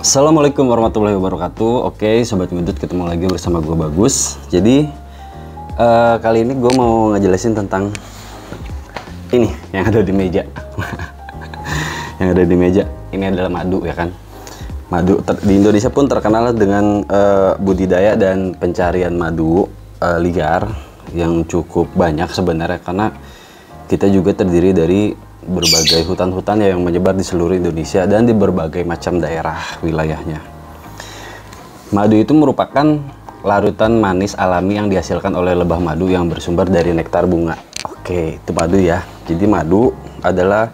Assalamualaikum warahmatullahi wabarakatuh. Oke, Sobat Ngudut, ketemu lagi bersama gue Bagus. Jadi kali ini gue mau ngejelasin tentang ini yang ada di meja. Yang ada di meja ini adalah madu, ya kan. Madu di Indonesia pun terkenal dengan budidaya dan pencarian madu liar yang cukup banyak sebenarnya, karena kita juga terdiri dari berbagai hutan-hutan yang menyebar di seluruh Indonesia dan di berbagai macam daerah wilayahnya. Madu itu merupakan larutan manis alami yang dihasilkan oleh lebah madu yang bersumber dari nektar bunga. Oke, itu madu ya. Jadi madu adalah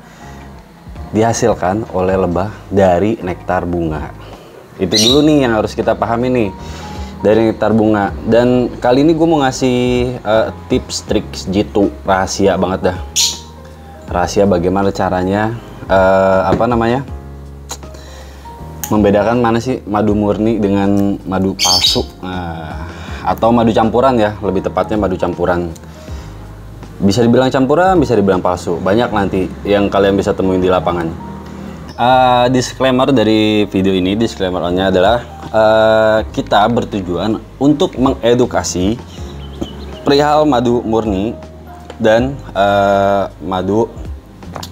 dihasilkan oleh lebah dari nektar bunga. Itu dulu nih yang harus kita pahami nih, dari nektar bunga. Dan kali ini gue mau ngasih tips, trik jitu rahasia banget dah. Rahasia bagaimana caranya membedakan mana sih madu murni dengan madu palsu, atau madu campuran ya, lebih tepatnya madu campuran. Bisa dibilang campuran, bisa dibilang palsu, banyak nanti yang kalian bisa temuin di lapangan. Disclaimer dari video ini, disclaimernya adalah kita bertujuan untuk mengedukasi perihal madu murni dan madu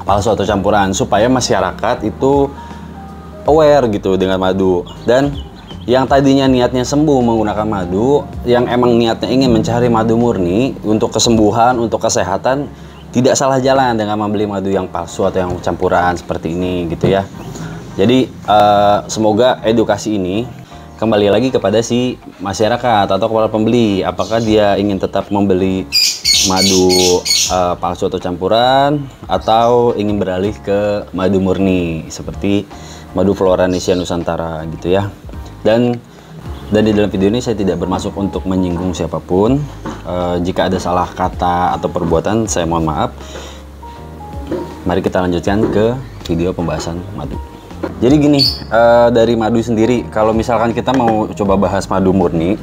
palsu atau campuran, supaya masyarakat itu aware gitu dengan madu. Dan yang tadinya niatnya sembuh menggunakan madu, yang emang niatnya ingin mencari madu murni untuk kesembuhan, untuk kesehatan, tidak salah jalan dengan membeli madu yang palsu atau yang campuran seperti ini gitu ya. Jadi semoga edukasi ini kembali lagi kepada si masyarakat atau kepada pembeli, apakah dia ingin tetap membeli madu palsu atau campuran, atau ingin beralih ke madu murni seperti madu Floranesia Nusantara gitu ya. Dan di dalam video ini saya tidak bermaksud untuk menyinggung siapapun. Jika ada salah kata atau perbuatan, saya mohon maaf. Mari kita lanjutkan ke video pembahasan madu. Jadi gini, dari madu sendiri, kalau misalkan kita mau coba bahas madu murni,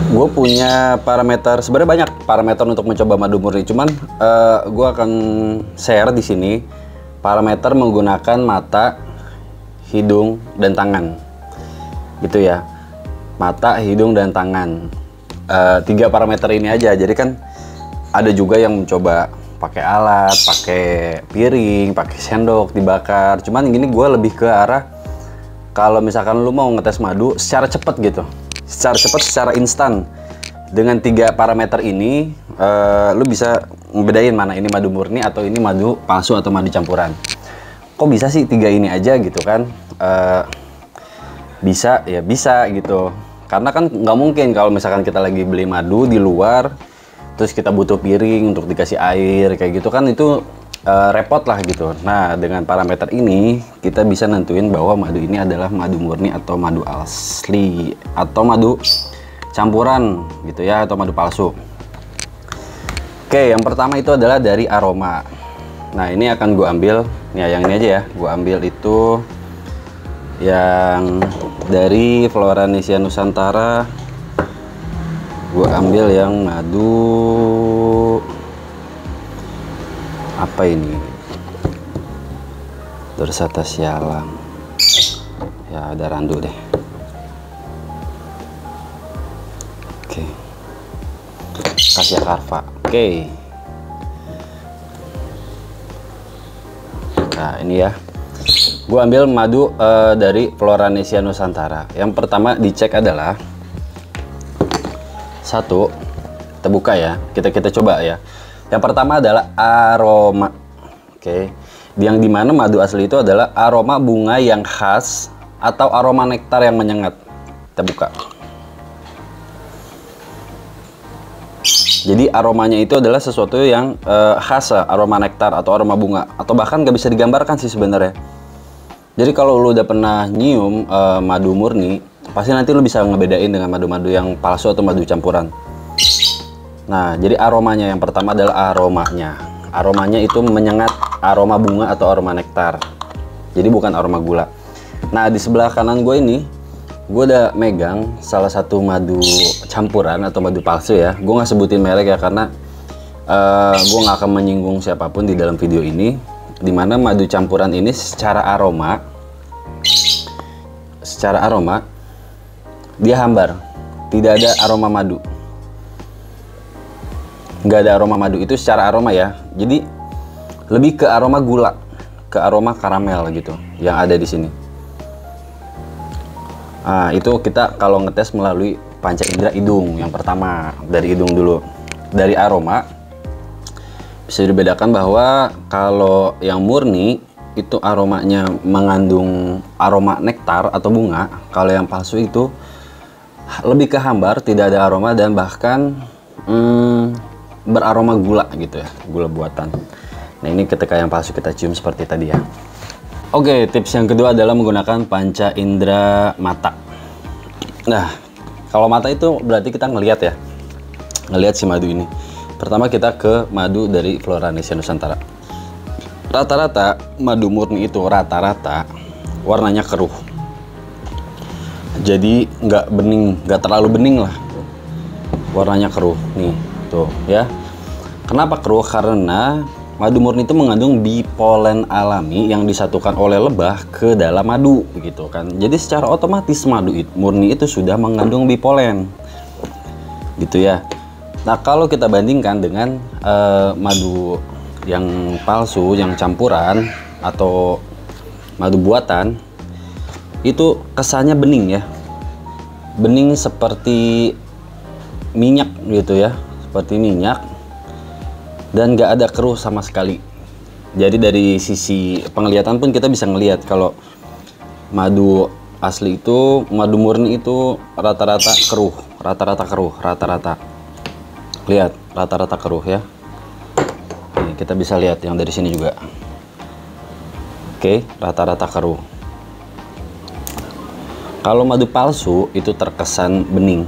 gue punya parameter, sebenarnya banyak parameter untuk mencoba madu murni. Cuman gue akan share di sini parameter menggunakan mata, hidung, dan tangan, gitu ya. Mata, hidung, dan tangan. 3 parameter ini aja. Jadi kan ada juga yang mencoba pakai alat, pakai piring, pakai sendok dibakar. Cuman gini, gue lebih ke arah kalau misalkan lu mau ngetes madu secara cepet gitu, secara cepat, secara instan. Dengan 3 parameter ini lu bisa ngebedain mana ini madu murni atau ini madu palsu atau madu campuran. Kok bisa sih 3 ini aja gitu kan? Bisa ya, bisa gitu. Karena kan nggak mungkin kalau misalkan kita lagi beli madu di luar terus kita butuh piring untuk dikasih air kayak gitu kan, itu repot lah gitu. Nah, dengan parameter ini kita bisa nentuin bahwa madu ini adalah madu murni atau madu asli atau madu campuran gitu ya, atau madu palsu. Oke, yang pertama itu adalah dari aroma. Nah, ini akan gue ambil ya, yang ini aja ya, gue ambil itu yang dari Floranesia Nusantara. Gue ambil yang madu apa ini, Dorsata Sialang ya, ada randu deh. Oke, Cassia Carva. Oke, nah ini ya, gue ambil madu dari Floranesia Nusantara. Yang pertama dicek adalah satu, kita buka ya, kita coba ya. Yang pertama adalah aroma. Oke, yang dimana madu asli itu adalah aroma bunga yang khas atau aroma nektar yang menyengat. Kita buka. Jadi aromanya itu adalah sesuatu yang khas, aroma nektar atau aroma bunga, atau bahkan nggak bisa digambarkan sih sebenarnya. Jadi kalau lu udah pernah nyium madu murni, pasti nanti lu bisa ngebedain dengan madu-madu yang palsu atau madu campuran. Nah, jadi aromanya yang pertama adalah aromanya. Aromanya itu menyengat, aroma bunga atau aroma nektar. Jadi bukan aroma gula. Nah, di sebelah kanan gue ini, gue udah megang salah satu madu campuran atau madu palsu ya. Gue nggak sebutin merek ya, karena gue nggak akan menyinggung siapapun di dalam video ini. Dimana madu campuran ini secara aroma secara aroma dia hambar, tidak ada aroma madu, nggak ada aroma madu itu secara aroma ya. Jadi lebih ke aroma gula, ke aroma karamel gitu yang ada di sini. Nah, itu kita kalau ngetes melalui panca indera hidung. Yang pertama dari hidung dulu. Dari aroma bisa dibedakan bahwa kalau yang murni itu aromanya mengandung aroma nektar atau bunga. Kalau yang palsu itu lebih ke hambar, tidak ada aroma dan bahkan beraroma gula gitu ya, gula buatan. Nah ini ketika yang palsu kita cium seperti tadi ya. Oke, tips yang kedua adalah menggunakan panca indera mata. Nah kalau mata itu berarti kita ngelihat ya, ngelihat si madu ini. Pertama kita ke madu dari Floranesia Nusantara. Rata-rata madu murni itu rata-rata warnanya keruh. Jadi nggak bening, nggak terlalu bening lah. Warnanya keruh nih, tuh ya. Kenapa keruh? Karena madu murni itu mengandung bipolen alami yang disatukan oleh lebah ke dalam madu, gitu kan. Jadi secara otomatis madu murni itu sudah mengandung bipolen, gitu ya. Nah kalau kita bandingkan dengan madu yang palsu, yang campuran atau madu buatan, itu kesannya bening ya, bening seperti minyak gitu ya, seperti minyak, dan nggak ada keruh sama sekali. Jadi dari sisi penglihatan pun kita bisa ngelihat kalau madu asli itu, madu murni itu rata-rata keruh, rata-rata lihat, rata-rata keruh ya. Nih, kita bisa lihat yang dari sini juga. Oke, rata-rata keruh. Kalau madu palsu itu terkesan bening.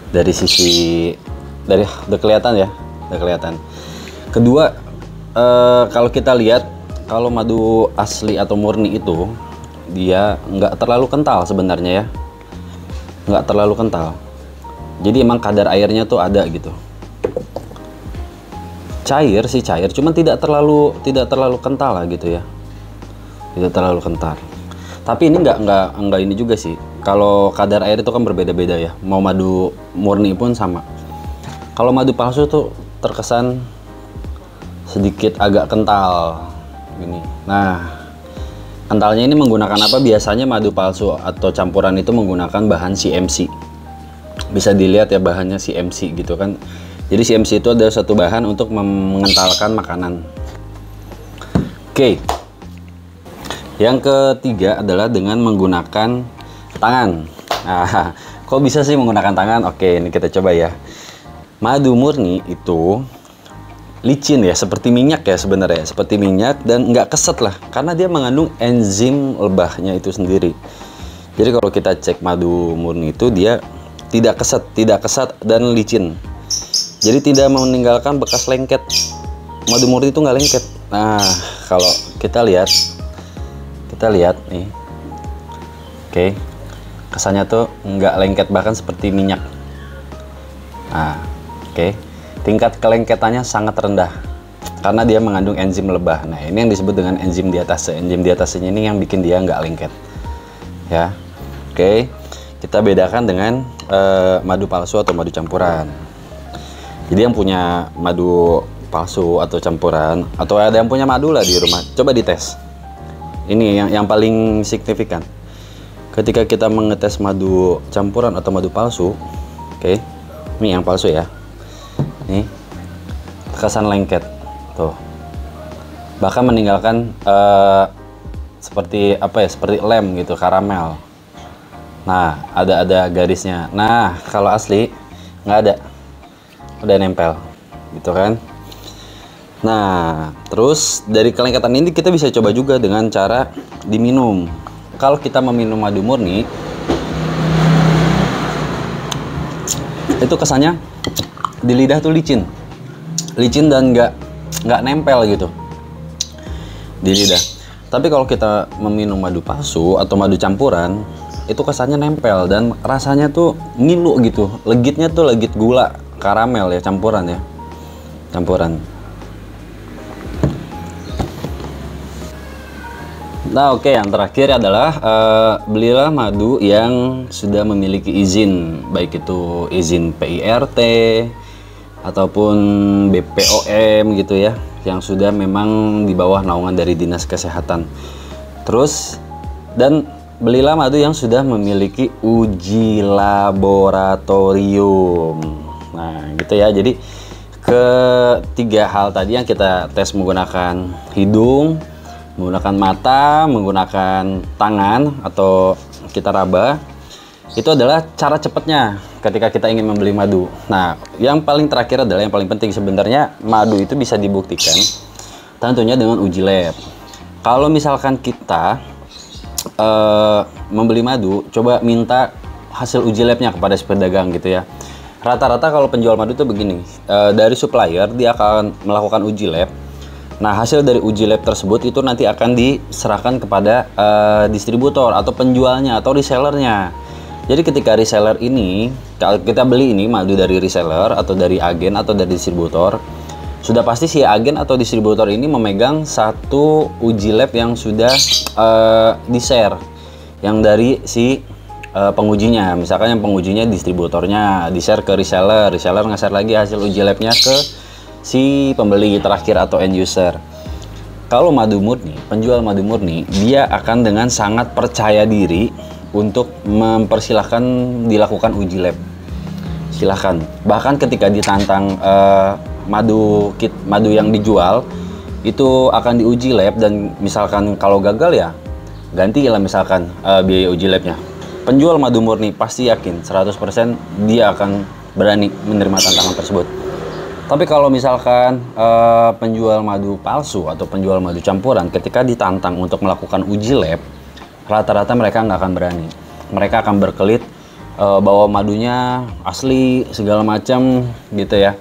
Dari sisi udah kelihatan ya, udah kelihatan. Kedua, kalau kita lihat kalau madu asli atau murni itu dia nggak terlalu kental sebenarnya ya, nggak terlalu kental. Jadi emang kadar airnya tuh ada gitu. Cair sih cair, cuman tidak terlalu kental lah gitu ya, tidak terlalu kental. Tapi ini nggak ini juga sih. Kalau kadar air itu kan berbeda-beda ya. Mau madu murni pun sama. Kalau madu palsu tuh terkesan sedikit agak kental gini. Nah, kentalnya ini menggunakan apa? Biasanya madu palsu atau campuran itu menggunakan bahan CMC. Bisa dilihat ya bahannya CMC gitu kan. Jadi CMC itu adalah satu bahan untuk mengentalkan makanan. Oke. Yang ketiga adalah dengan menggunakan tangan. Nah, kok bisa sih menggunakan tangan? Oke, ini kita coba ya. Madu murni itu licin ya, seperti minyak ya sebenarnya, seperti minyak dan nggak keset lah, karena dia mengandung enzim lebahnya itu sendiri. Jadi kalau kita cek madu murni itu dia tidak kesat dan licin. Jadi tidak meninggalkan bekas lengket. Madu murni itu nggak lengket. Nah, kalau kita lihat nih, oke, kesannya tuh nggak lengket, bahkan seperti minyak. Nah, oke, tingkat kelengketannya sangat rendah karena dia mengandung enzim lebah. Nah, ini yang disebut dengan enzim diatase. Enzim diatasenya ini yang bikin dia nggak lengket. Ya, oke, kita bedakan dengan madu palsu atau madu campuran. Jadi yang punya madu palsu atau campuran, atau ada yang punya madu lah di rumah, coba dites. Ini yang paling signifikan. Ketika kita mengetes madu campuran atau madu palsu, oke, ini yang palsu ya. Nih, kesan lengket, tuh. Bahkan meninggalkan seperti apa ya? Seperti lem gitu, karamel. Nah, ada garisnya. Nah, kalau asli nggak ada. Udah nempel gitu kan. Nah, terus dari kelengketan ini kita bisa coba juga dengan cara diminum. Kalau kita meminum madu murni, itu kesannya di lidah tuh licin dan nggak nempel gitu di lidah. Tapi kalau kita meminum madu palsu atau madu campuran, itu kesannya nempel dan rasanya tuh ngilu gitu. Legitnya tuh legit gula karamel ya, campuran ya, campuran. Nah, oke, yang terakhir adalah belilah madu yang sudah memiliki izin, baik itu izin PIRT ataupun BPOM gitu ya, yang sudah memang di bawah naungan dari Dinas Kesehatan. Terus, dan belilah madu yang sudah memiliki uji laboratorium. Nah, gitu ya. Jadi ketiga hal tadi yang kita tes menggunakan hidung, menggunakan mata, menggunakan tangan atau kita raba, itu adalah cara cepatnya ketika kita ingin membeli madu. Nah, yang paling terakhir adalah yang paling penting sebenarnya, madu itu bisa dibuktikan tentunya dengan uji lab. Kalau misalkan kita membeli madu, coba minta hasil uji labnya kepada si pedagang gitu ya. Rata-rata kalau penjual madu itu begini, dari supplier dia akan melakukan uji lab. Nah, hasil dari uji lab tersebut itu nanti akan diserahkan kepada distributor atau penjualnya atau resellernya. Jadi ketika reseller ini, kalau kita beli ini madu dari reseller atau dari agen atau dari distributor, sudah pasti si agen atau distributor ini memegang satu uji lab yang sudah di-share, yang dari si pengujinya. Misalkan yang pengujinya distributornya di-share ke reseller, reseller nge-share lagi hasil uji labnya ke si pembeli terakhir atau end user. Kalau madu murni, penjual madu murni, dia akan dengan sangat percaya diri untuk mempersilahkan dilakukan uji lab. Silahkan. Bahkan ketika ditantang madu yang dijual itu akan diuji lab, dan misalkan kalau gagal ya gantilah misalkan biaya uji labnya. Penjual madu murni pasti yakin 100% dia akan berani menerima tantangan tersebut. Tapi kalau misalkan penjual madu palsu atau penjual madu campuran ketika ditantang untuk melakukan uji lab, rata-rata mereka nggak akan berani. Mereka akan berkelit bahwa madunya asli segala macam gitu ya,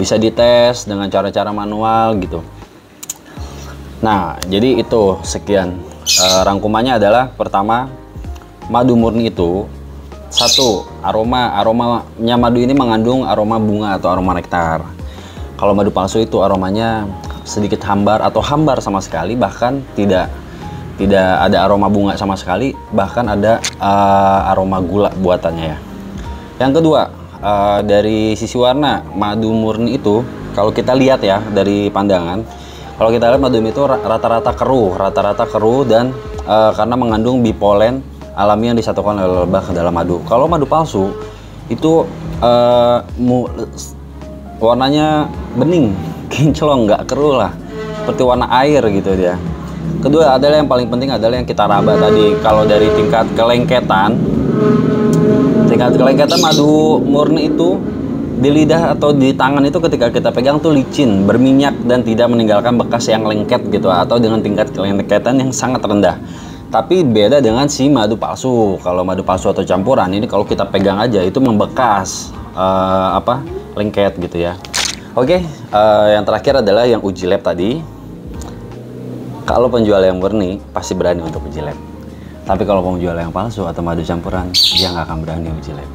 bisa dites dengan cara-cara manual gitu. Nah, jadi itu sekian rangkumannya adalah pertama, madu murni itu satu, aromanya madu ini mengandung aroma bunga atau aroma nektar. Kalau madu palsu itu aromanya sedikit hambar atau hambar sama sekali, bahkan tidak ada aroma bunga sama sekali, bahkan ada aroma gula buatannya ya. Yang kedua, dari sisi warna, madu murni itu kalau kita lihat ya dari pandangan, kalau kita lihat madu itu rata-rata keruh dan karena mengandung bipolen alami yang disatukan oleh lebah ke dalam madu. Kalau madu palsu itu warnanya bening, kinclong, nggak keruh lah, seperti warna air gitu dia. Kedua adalah yang paling penting adalah yang kita raba tadi. Kalau dari tingkat kelengketan madu murni itu di lidah atau di tangan itu ketika kita pegang tuh licin, berminyak dan tidak meninggalkan bekas yang lengket gitu, atau dengan tingkat kelengketan yang sangat rendah. Tapi beda dengan si madu palsu. Kalau madu palsu atau campuran ini kalau kita pegang aja itu membekas lengket gitu ya. Oke, yang terakhir adalah yang uji lab tadi. Kalau penjual yang murni pasti berani untuk uji lab. Tapi kalau penjual yang palsu atau madu campuran, dia nggak akan berani uji lab.